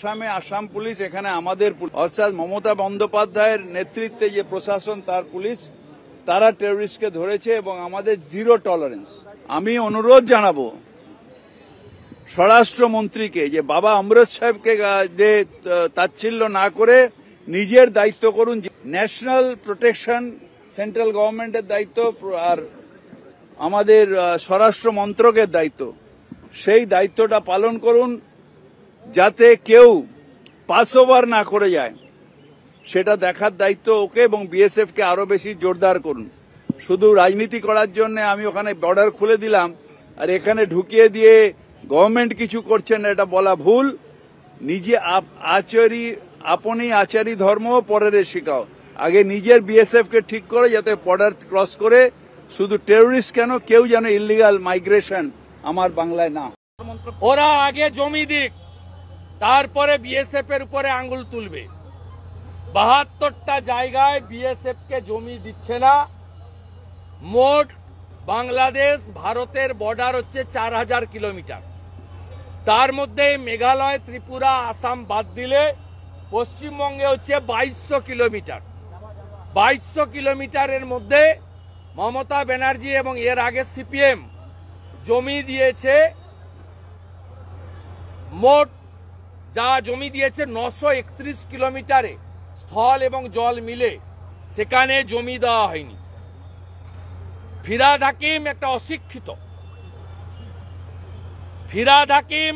আসামে আসাম পুলিশ, এখানে আমাদের অর্থাৎ মমতা বন্দ্যোপাধ্যায়ের নেতৃত্বে যে প্রশাসন তার পুলিশ, তারা টেররিস্টকে ধরেছে এবং আমাদের জিরো টলারেন্স। আমি অনুরোধ জানাবো স্বরাষ্ট্রমন্ত্রীকে যে বাবা অমৃত সাহেবকে যে তাচ্ছিল্য না করে নিজের দায়িত্ব করুন। ন্যাশনাল প্রোটেকশন সেন্ট্রাল গভর্নমেন্টের দায়িত্ব আর আমাদের স্বরাষ্ট্র মন্ত্রকের দায়িত্ব, সেই দায়িত্বটা পালন করুন যাতে কেউ পাস ওভার না করে যায়, সেটা দেখার দায়িত্ব ওকে এবং বিএসএফ কে আরো বেশি জোরদার করুন। শুধু রাজনীতি করার জন্য আমি ওখানে বর্ডার খুলে দিলাম আর এখানে ঢুকিয়ে দিয়ে গভর্নমেন্ট কিছু করছেন না, এটা বলা ভুল। নিজে আপনি আচারি ধর্ম পরের শিখাও, আগে নিজের বিএসএফ কে ঠিক করে যাতে বর্ডার ক্রস করে শুধু টেররিস্ট কেন কেউ যেন ইলিগাল মাইগ্রেশন আমার বাংলায় না। ওরা আগে জমি দিক, তারপরে বিএসএফ এর উপরে আঙ্গুল তুলবে। 72টা জায়গায় বিএসএফ কে জমি দিচ্ছে না। মোট বাংলাদেশ ভারতের বর্ডার হচ্ছে 4000 কিলোমিটার, তার মধ্যে মেঘালয়, ত্রিপুরা, আসাম বাদ দিলে পশ্চিমবঙ্গে হচ্ছে 2200 কিলোমিটার। 2200 কিলোমিটারের মধ্যে মমতা ব্যানার্জি এবং এর আগে সিপিএম জমি দিয়েছে, মোট যা জমি দিয়েছে 931 কিলোমিটারে, স্থল এবং জল মিলে সেখানে জমি দেওয়া হয়নি। ফিরহাদ হাকিম একটা অশিক্ষিত। ফিরহাদ হাকিম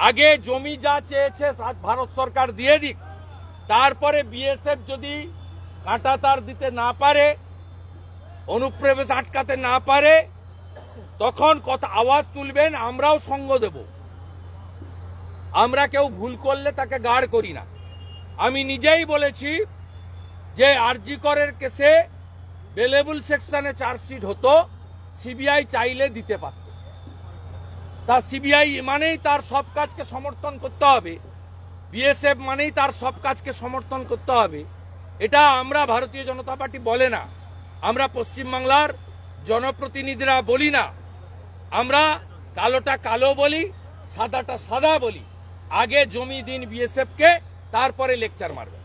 আগে জমি যা চেয়েছে ভারত সরকার দিয়ে দিক, তারপরে বিএসএফ যদি কাঁটাতার দিতে না পারে, অনুপ্রবেশ আটকাতে না পারে, তখন কথা আওয়াজ তুলবেন, আমরাও সঙ্গ দেব। আমরা কেউ ভুল করলে তাকে গার্ড করি না। আমি নিজেই বলেছি যে আরজি করের কেসে বেলেবল সেকশনে চার্জশিট হতো, সিবিআই চাইলে দিতে পারত। তা সিবিআই মানেই তার সব কাজকে সমর্থন করতে হবে, বিএসএফ মানেই তার সব কাজকে সমর্থন করতে হবে, এটা আমরা ভারতীয় জনতা পার্টি বলে না, আমরা পশ্চিমবাংলার জনপ্রতিনিধিরা বলি না। আমরা কালোটা কালো বলি, সাদাটা সাদা বলি। আগে জমি দিন বিএসএফ কে, তারপরে লেকচার মারবে।